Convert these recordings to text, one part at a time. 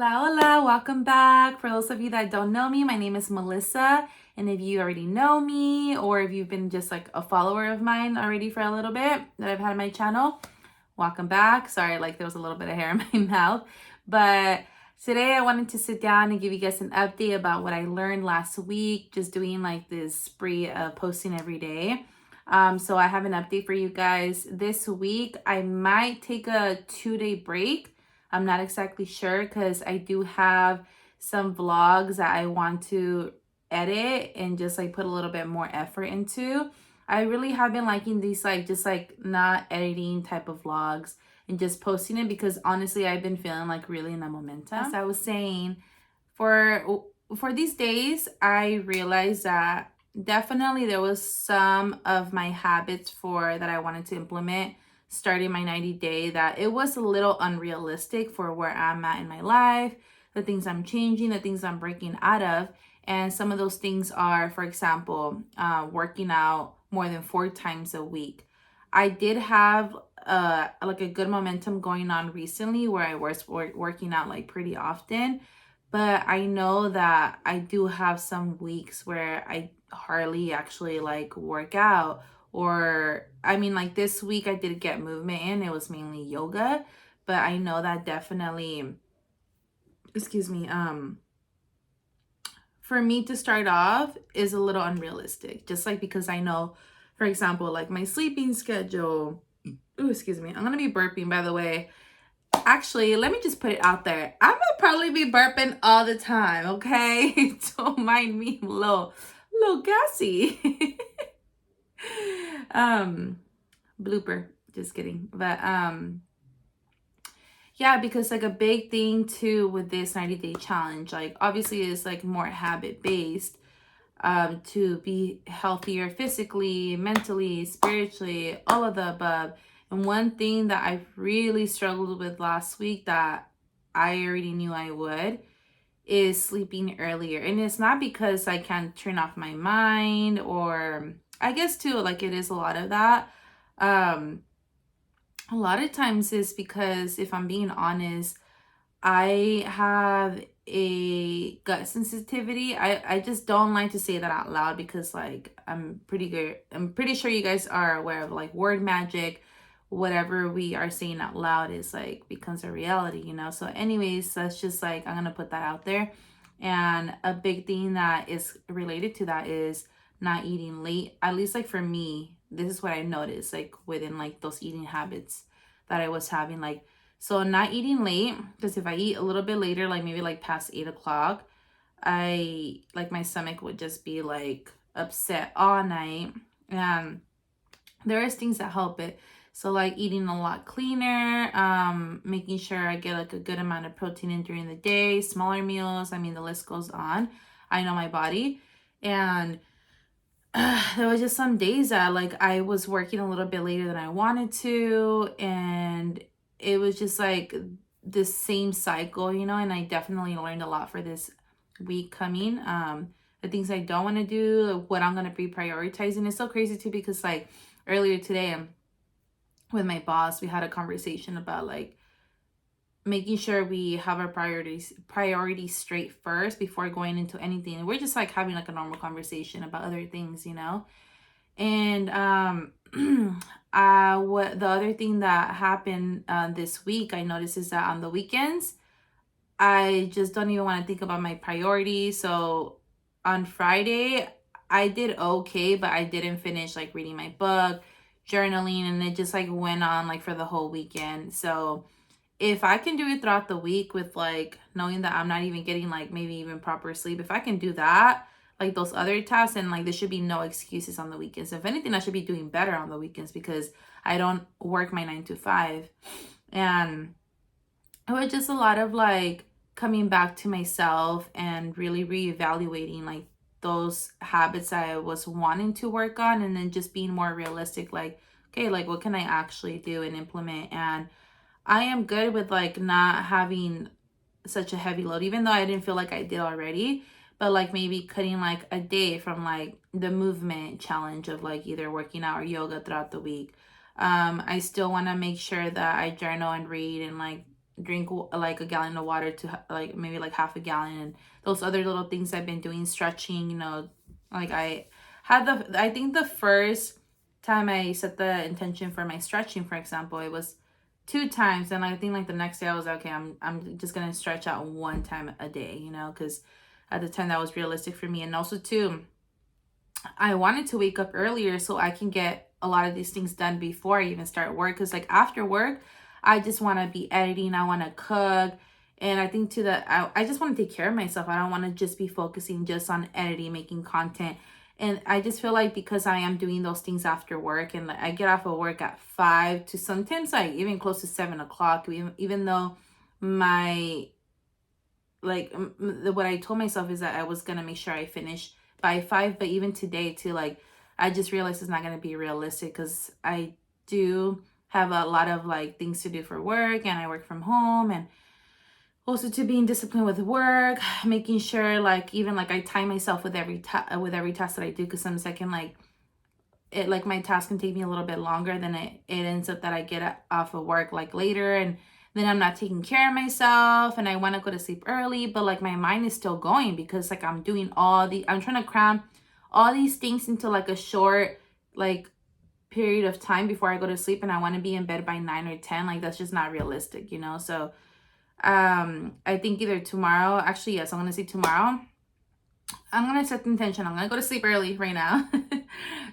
Hola, hola, welcome back. For those of you that don't know me, my name is Melissa. And if you already know me, or if you've been just like a follower of mine already for a little bit that I've had on my channel, welcome back. Sorry, like there was a little bit of hair in my mouth. But today I wanted to sit down and give you guys an update about what I learned last week, just doing like this spree of posting every day. So I have an update for you guys. This week, I might take a 2-day break. I'm not exactly sure because I do have some vlogs that I want to edit and just like put a little bit more effort into. I really have been liking these like just like not editing type of vlogs and just posting it because honestly I've been feeling like really in a momentum. As I was saying, for these days I realized that definitely there was some of my habits that I wanted to implement starting my 90-day that it was a little unrealistic for where I'm at in my life, the things I'm changing, the things I'm breaking out of. And some of those things are, for example, working out more than 4 times a week. I did have like a good momentum going on recently where I was working out like pretty often, but I know that I do have some weeks where I hardly actually like work out. Or I mean, like this week I did get movement in. It was mainly yoga, but I know that definitely, for me to start off is a little unrealistic. Just like because I know, for example, like my sleeping schedule. Ooh, excuse me. I'm gonna be burping, by the way. Actually, let me just put it out there. I'm gonna probably be burping all the time, okay? Don't mind me. I'm a little gassy. Blooper. Just kidding. But yeah, because like a big thing too with this 90-day challenge, like obviously is like more habit based, to be healthier physically, mentally, spiritually, all of the above. And one thing that I really struggled with last week that I already knew I would is sleeping earlier. And it's not because I can't turn off my mind, or I guess too, like it is a lot of that. A lot of times is because if I'm being honest, I have a gut sensitivity. I just don't like to say that out loud because like I'm pretty sure you guys are aware of like word magic. Whatever we are saying out loud is like becomes a reality, you know? So anyways, that's just like I'm gonna put that out there. And a big thing that is related to that is not eating late. At least like for me, this is what I noticed like within like those eating habits that I was having, like so not eating late, because if I eat a little bit later, like maybe like past 8 o'clock, I like my stomach would just be like upset all night. And there is things that help it. So like eating a lot cleaner, making sure I get like a good amount of protein in during the day, smaller meals. I mean, the list goes on. I know my body. And there was just some days that like I was working a little bit later than I wanted to, and it was just like the same cycle, you know. And I definitely learned a lot for this week coming. The things I don't want to do, what I'm gonna be prioritizing. It's so crazy too because like earlier today with my boss, we had a conversation about like making sure we have our priorities straight first before going into anything. And we're just like having like a normal conversation about other things, you know. And what the other thing that happened this week I noticed is that on the weekends I just don't even want to think about my priorities. So on Friday I did okay, but I didn't finish like reading my book, journaling, and it just like went on like for the whole weekend. So if I can do it throughout the week with like knowing that I'm not even getting like maybe even proper sleep, if I can do that, like those other tasks, and like there should be no excuses on the weekends. If anything, I should be doing better on the weekends because I don't work my 9 to 5. And it was just a lot of like coming back to myself and really reevaluating like those habits I was wanting to work on, and then just being more realistic, like, okay, like what can I actually do and implement. And I am good with like not having such a heavy load, even though I didn't feel like I did already. But like maybe cutting like a day from like the movement challenge of like either working out or yoga throughout the week. I still want to make sure that I journal and read and like drink like a gallon of water to like maybe like half a gallon, and those other little things I've been doing, stretching, like I think the first time I set the intention for my stretching, for example, it was 2 times, and I think like the next day I was like, okay, I'm just gonna stretch out 1 time a day, because at the time that was realistic for me. And also too, I wanted to wake up earlier so I can get a lot of these things done before I even start work. Because like after work, I just want to be editing. I want to cook. And I think to I just want to take care of myself. I don't want to just be focusing just on editing, making content. And I just feel like because I am doing those things after work, and like I get off of work at 5 to sometimes like even close to 7 o'clock, even though my like what I told myself is that I was gonna make sure I finish by 5. But even today too, like I just realized it's not gonna be realistic because I do have a lot of like things to do for work, and I work from home, and also to being disciplined with work, making sure like even like I time myself with every task that I do, because sometimes I can like it like my task can take me a little bit longer, than it ends up that I get off of work like later, and then I'm not taking care of myself, and I want to go to sleep early, but like my mind is still going because like I'm trying to cram all these things into like a short like period of time before I go to sleep, and I want to be in bed by 9 or 10. Like that's just not realistic, so I think either tomorrow, actually yes, I'm gonna say tomorrow I'm gonna set the intention. I'm gonna go to sleep early right now.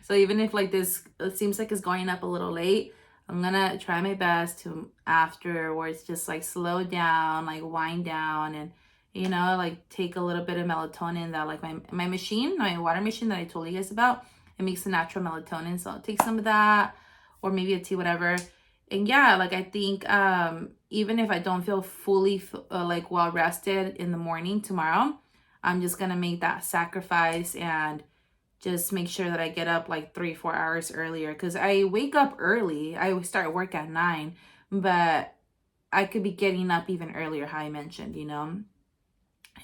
So even if like this it seems like it's going up a little late, I'm gonna try my best to afterwards just like slow down, like wind down, and like take a little bit of melatonin that like my water machine that I told you guys about. It makes a natural melatonin, so I'll take some of that, or maybe a tea, whatever. And yeah, like I think even if I don't feel fully like well rested in the morning tomorrow, I'm just gonna make that sacrifice and just make sure that I get up like 3-4 hours earlier, because I wake up early. I start work at 9, but I could be getting up even earlier, how I mentioned.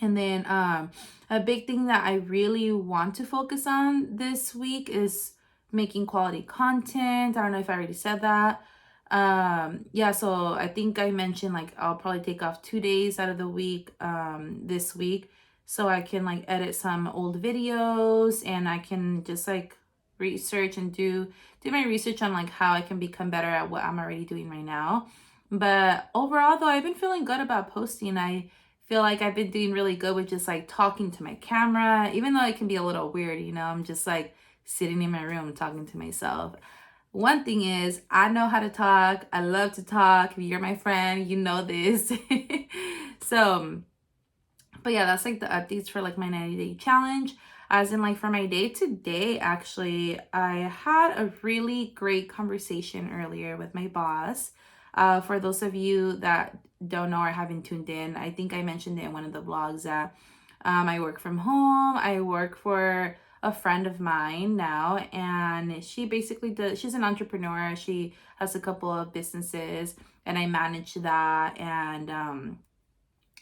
And then a big thing that I really want to focus on this week is making quality content. I don't know if I already said that. Yeah, so I think I mentioned like I'll probably take off 2 days out of the week this week, so I can like edit some old videos, and I can just like research and do my research on like how I can become better at what I'm already doing right now. But overall though, I've been feeling good about posting. I feel like I've been doing really good with just like talking to my camera, even though it can be a little weird, I'm just like sitting in my room talking to myself. One thing is, I know how to talk. I love to talk. If you're my friend, you know this. So, but yeah, that's like the updates for like my 90-day challenge. As in like for my day to day, actually, I had a really great conversation earlier with my boss. For those of you that don't know or haven't tuned in, I think I mentioned it in one of the vlogs that I work from home. I work for a friend of mine now, and she basically she's an entrepreneur. She has a couple of businesses, and I manage that. And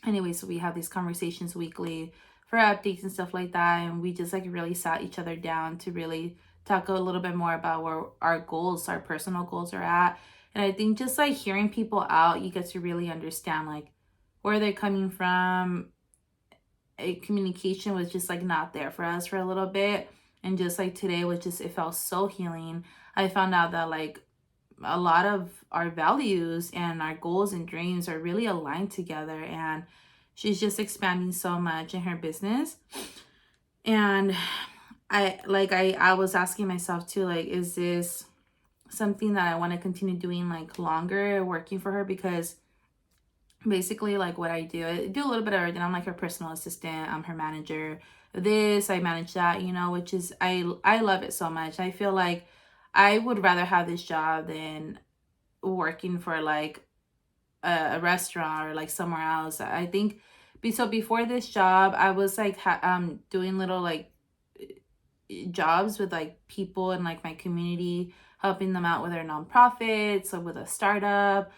anyway, so we have these conversations weekly for updates and stuff like that, and we just like really sat each other down to really talk a little bit more about where our personal goals are at. And I think just like hearing people out, you get to really understand like where they're coming from. Communication was just like not there for us for a little bit, and just like today was just, it felt so healing. I found out that like a lot of our values and our goals and dreams are really aligned together, and she's just expanding so much in her business. And I was asking myself too, like, is this something that I want to continue doing like longer, working for her? Because basically like what I do a little bit of everything. I'm like her personal assistant, I'm her manager, I manage that, which is I love it so much. I feel like I would rather have this job than working for like a restaurant or like somewhere else. I think so before this job I was like doing little like jobs with like people in like my community, helping them out with their nonprofits or with a startup,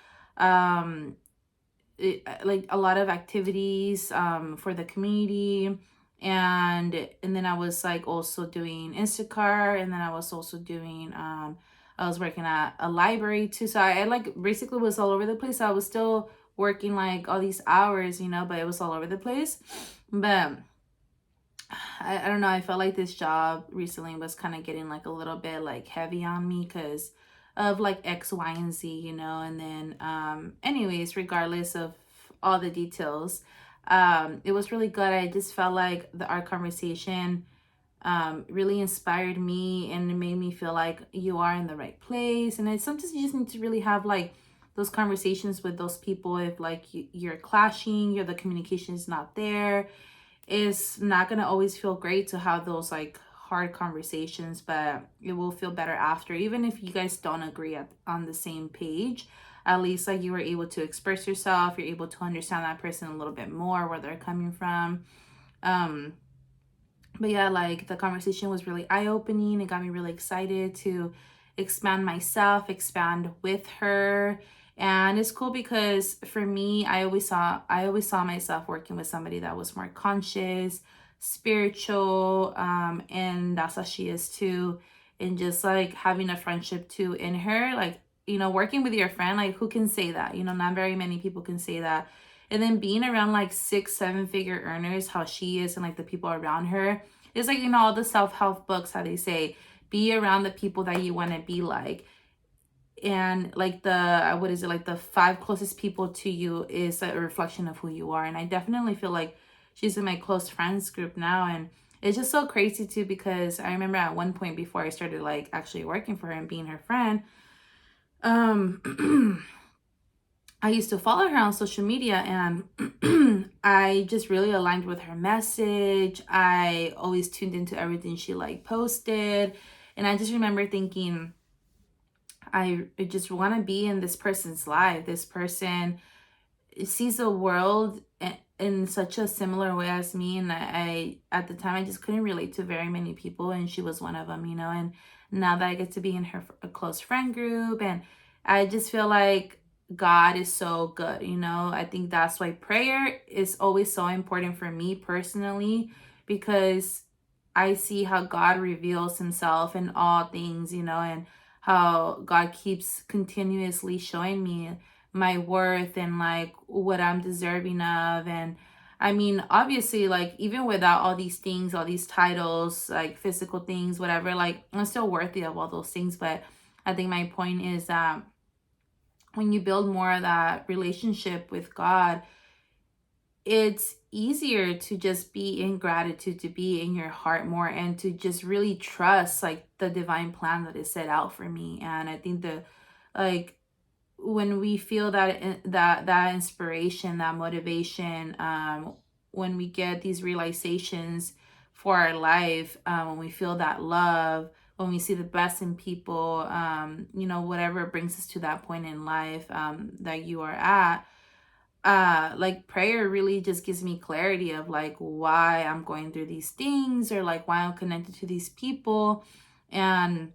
like a lot of activities for the community. And then I was like also doing Instacart, and then I was also doing I was working at a library too. So I like basically was all over the place. I was still working like all these hours, you know, but it was all over the place. But I don't know, I felt like this job recently was kind of getting like a little bit like heavy on me because of like X, Y, and Z, you know. And then anyways, regardless of all the details, it was really good. I just felt like our conversation really inspired me, and it made me feel like you are in the right place. And sometimes you just need to really have like those conversations with those people. If like you're clashing, the communication is not there, it's not going to always feel great to have those like hard conversations, but it will feel better after. Even if you guys don't agree on the same page, at least like you were able to express yourself, you're able to understand that person a little bit more, where they're coming from. But yeah, like the conversation was really eye-opening. It got me really excited to expand myself, expand with her. And it's cool because for me, I always saw myself working with somebody that was more conscious, spiritual, and that's how she is too. And just like having a friendship too in her, like, you know, working with your friend, like who can say that? You know, not very many people can say that. And then being around like 6-7 figure earners, how she is, and like the people around her, it's like, you know, all the self-help books, how they say, be around the people that you want to be like. And like the, what is it, like the 5 closest people to you is a reflection of who you are. And I definitely feel like she's in my close friends group now. And it's just so crazy too, because I remember at one point before I started like actually working for her and being her friend, I used to follow her on social media, and I just really aligned with her message. I always tuned into everything she like posted. And I just remember thinking, I just want to be in this person's life. This person sees the world in such a similar way as me. And I at the time, I just couldn't relate to very many people, and she was one of them, you know. And now that I get to be in her a close friend group, and I just feel like God is so good, you know. I think that's why prayer is always so important for me personally, because I see how God reveals himself in all things, you know, and how God keeps continuously showing me my worth and like what I'm deserving of. And I mean, obviously, like even without all these things, all these titles, like physical things, whatever, like I'm still worthy of all those things. But I think my point is that when you build more of that relationship with God, it's easier to just be in gratitude, to be in your heart more, and to just really trust like the divine plan that is set out for me. And I think like when we feel that inspiration, that motivation, when we get these realizations for our life, when we feel that love, when we see the best in people, you know, whatever brings us to that point in life that you are at, like prayer really just gives me clarity of like why I'm going through these things, or like why I'm connected to these people. And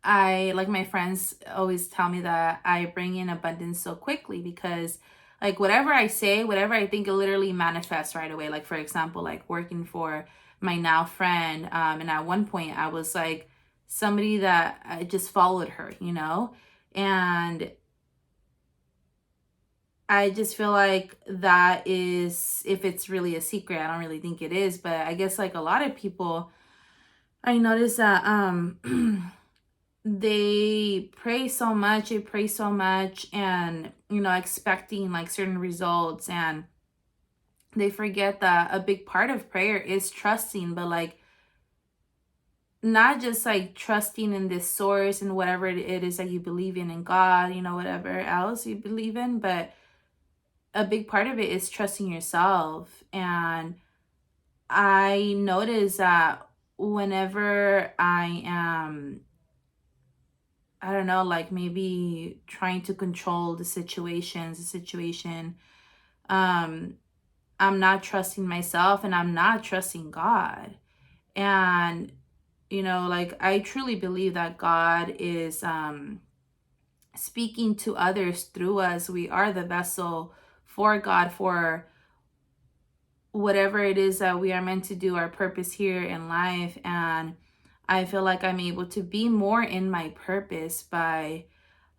I, like my friends always tell me that I bring in abundance so quickly, because like whatever I say, whatever I think, it literally manifests right away. Like for example, like working for my now friend, and at one point I was like somebody that I just followed her, you know. And I just feel like that is, if it's really a secret, I don't really think it is, but I guess like a lot of people, I noticed that they pray so much, and you know, expecting like certain results, and they forget that a big part of prayer is trusting, but like not just like trusting in this source and whatever it is that you believe in God, you know, whatever else you believe in, but a big part of it is trusting yourself. And I notice that whenever I am, I don't know, like maybe trying to control the situation, um, I'm not trusting myself, and I'm not trusting God. And, you know, like I truly believe that God is speaking to others through us. We are the vessel for God, for whatever it is that we are meant to do, our purpose here in life. And I feel like I'm able to be more in my purpose by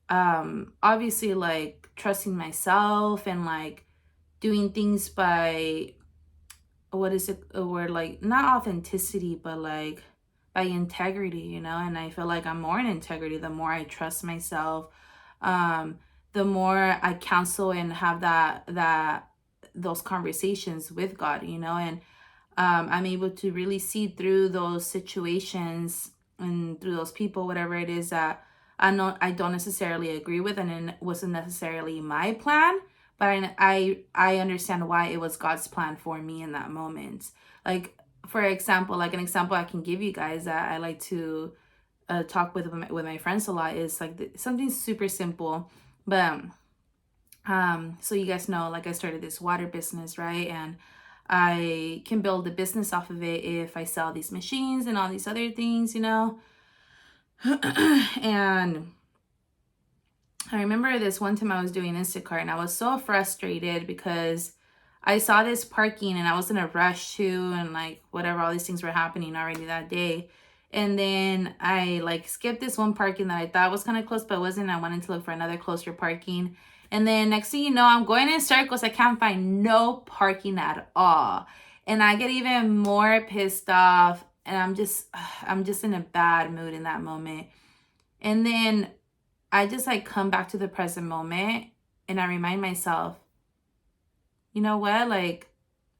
obviously like trusting myself and like doing things by, what is it, a word, like not authenticity, but like by integrity, you know. And I feel like I'm more in integrity the more I trust myself, um the more I counsel and have that those conversations with God, you know. And I'm able to really see through those situations and through those people, whatever it is that I don't necessarily agree with, and it wasn't necessarily my plan, but I understand why it was God's plan for me in that moment. Like, for example, like an example I can give you guys that I like to talk with my friends a lot is like something super simple, but so you guys know, like I started this water business, right? And I can build a business off of it if I sell these machines and all these other things, you know. And I remember this one time I was doing Instacart and I was so frustrated because I saw this parking and I was in a rush too, and like whatever, all these things were happening already that day. And then I like skipped this one parking that I thought was kind of close, but wasn't. I wanted to look for another closer parking. And then next thing you know, I'm going in circles. I can't find no parking at all. And I get even more pissed off. And I'm just in a bad mood in that moment. And then I just like come back to the present moment and I remind myself, you know what? Like,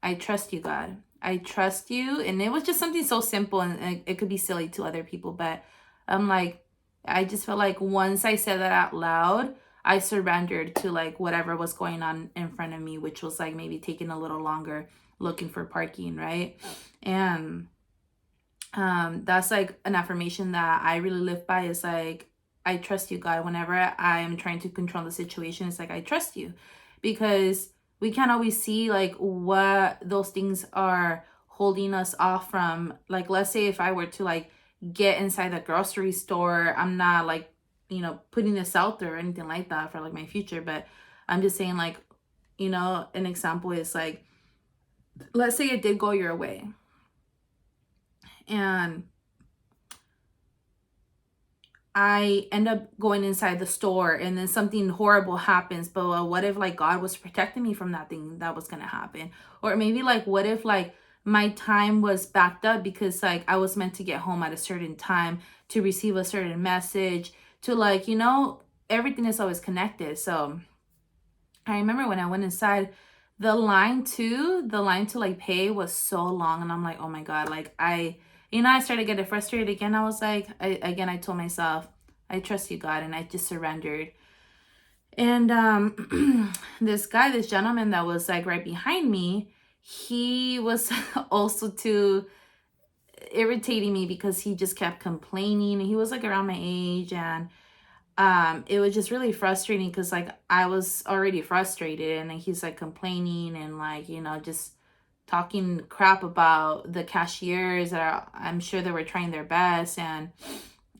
I trust you, God. I trust you. And it was just something so simple, and it could be silly to other people, but I'm like, I just felt like once I said that out loud, I surrendered to like whatever was going on in front of me, which was like maybe taking a little longer looking for parking, right? And that's like an affirmation that I really live by, is like, I trust you, God. Whenever I am trying to control the situation, it's like, I trust you, because we can't always see like what those things are holding us off from. Like, let's say if I were to like get inside the grocery store, I'm not like, you know, putting this out there or anything like that for like my future, but I'm just saying, like, you know, an example is like, let's say it did go your way and I end up going inside the store and then something horrible happens. But what if like God was protecting me from that thing that was going to happen? Or maybe like, what if like my time was backed up because like I was meant to get home at a certain time to receive a certain message, to like, you know, everything is always connected. So I remember when I went inside, the line to like pay was so long, and I'm like, oh my God, like I started getting frustrated again. I was like, I told myself, I trust you, God, and I just surrendered. And this gentleman that was like right behind me, he was also too irritating me because he just kept complaining. He was like around my age, and it was just really frustrating because like I was already frustrated, and then he's like complaining and like, you know, just talking crap about the cashiers that I'm sure they were trying their best. And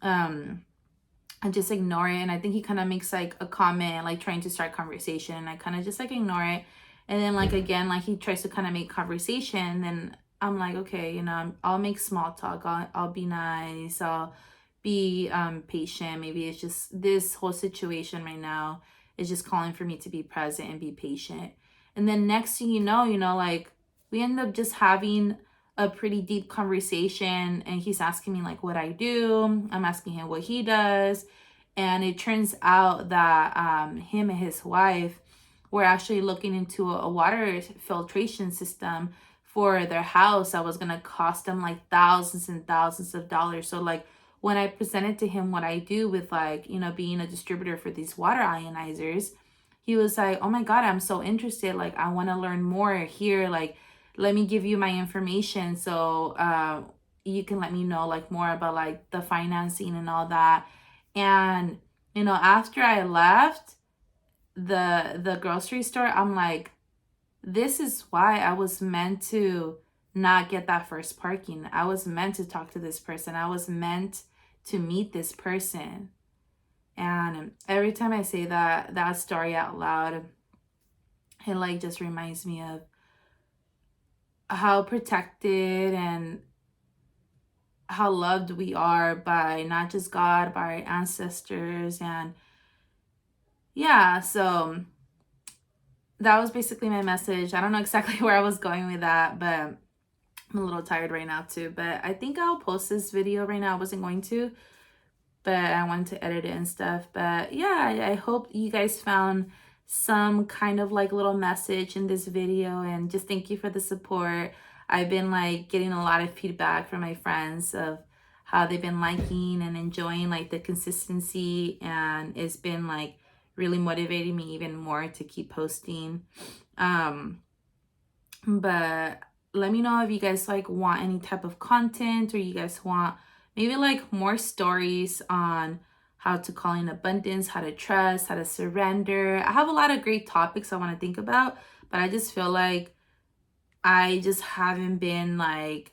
I just ignore it. And I think he kind of makes like a comment, like trying to start conversation, and I kind of just like ignore it. And then like again, like he tries to kind of make conversation, then I'm like, okay, you know, I'll make small talk, I'll be nice, I'll be patient. Maybe it's just this whole situation right now is just calling for me to be present and be patient. And then next thing you know, like we end up just having a pretty deep conversation, and he's asking me like what I do. I'm asking him what he does. And it turns out that him and his wife were actually looking into a water filtration system for their house that was going to cost them like thousands and thousands of dollars. So like when I presented to him what I do with like, you know, being a distributor for these water ionizers, he was like, oh my God, I'm so interested. Like, I want to learn more here. Like, let me give you my information so you can let me know like more about like the financing and all that. And, you know, after I left the grocery store, I'm like, this is why I was meant to not get that first parking. I was meant to talk to this person. I was meant to meet this person. And every time I say that story out loud, it like just reminds me of how protected and how loved we are by not just God, by our ancestors. And yeah, so that was basically my message. I don't know exactly where I was going with that, but I'm a little tired right now too. But I think I'll post this video right now. I wasn't going to, but I wanted to edit it and stuff. But yeah, I hope you guys found some kind of like little message in this video, and just thank you for the support. I've been like getting a lot of feedback from my friends of how they've been liking and enjoying like the consistency, and it's been like really motivating me even more to keep posting. But let me know if you guys like want any type of content, or you guys want maybe like more stories on how to call in abundance, how to trust, how to surrender. I have a lot of great topics I want to think about, but I just feel like I just haven't been like,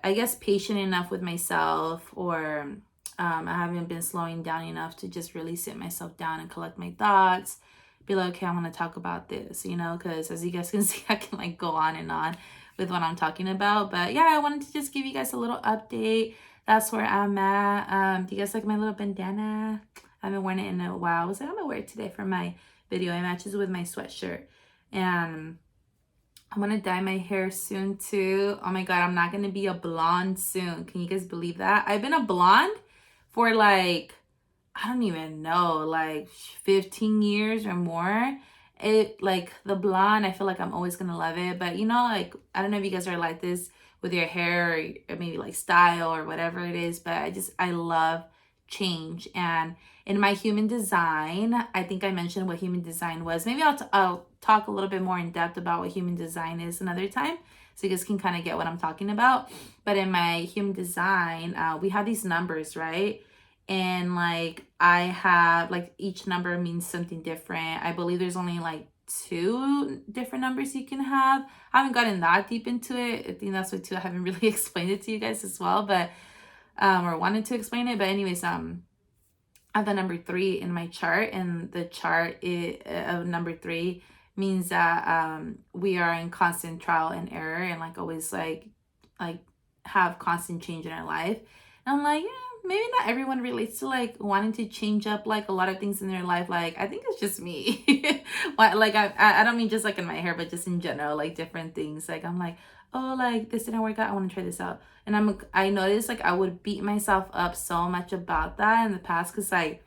I guess, patient enough with myself, or I haven't been slowing down enough to just really sit myself down and collect my thoughts, be like, okay, I want to talk about this, you know, because as you guys can see, I can like go on and on with what I'm talking about. But yeah, I wanted to just give you guys a little update. That's where I'm at. Do you guys like my little bandana? I haven't worn it in a while. I was like, I'm gonna wear it today for my video. It matches with my sweatshirt. And I'm gonna dye my hair soon too. Oh my god, I'm not gonna be a blonde soon. Can you guys believe that? I've been a blonde for like, I don't even know, like 15 years or more. It like the blonde, I feel like I'm always gonna love it. But you know, like, I don't know if you guys are like this with your hair, or maybe like style or whatever it is, but I love change. And in my human design, I think I mentioned what human design was. Maybe I'll talk a little bit more in depth about what human design is another time, so you guys can kind of get what I'm talking about. But in my human design, we have these numbers, right? And like I have like, each number means something different. I believe there's only like 2 different numbers you can have. I haven't gotten that deep into it. I think that's what too I haven't really explained it to you guys as well, but or wanted to explain it. But anyways, I have the number 3 in my chart, and the chart of number 3 means that we are in constant trial and error, and like always like have constant change in our life. And I'm like, yeah, maybe not everyone relates to like wanting to change up like a lot of things in their life. Like, I think it's just me. Like I don't mean just like in my hair, but just in general, like different things. Like I'm like, oh, like this didn't work out, I want to try this out. And I noticed like I would beat myself up so much about that in the past, because like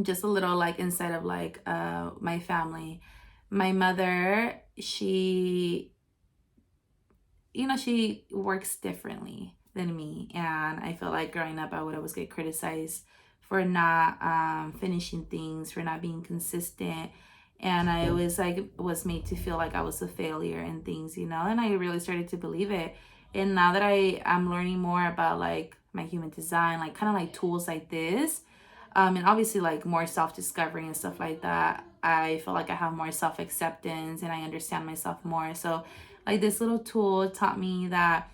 just a little like inside of like my family, my mother, she, you know, she works differently than me. And I feel like growing up, I would always get criticized for not finishing things, for not being consistent. And I always like was made to feel like I was a failure and things, you know, and I really started to believe it. And now that I'm learning more about like my human design, like kind of like tools like this, and obviously like more self-discovery and stuff like that, I feel like I have more self-acceptance and I understand myself more. So like this little tool taught me that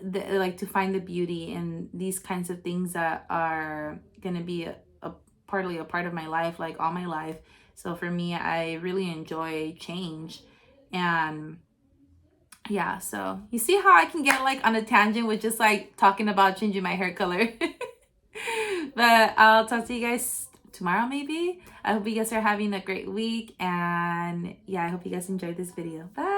like to find the beauty in these kinds of things that are gonna be partly a part of my life, like all my life. So for me, I really enjoy change. And yeah, so you see how I can get like on a tangent with just like talking about changing my hair color. But I'll talk to you guys tomorrow maybe. I hope you guys are having a great week, and yeah, I hope you guys enjoyed this video. Bye.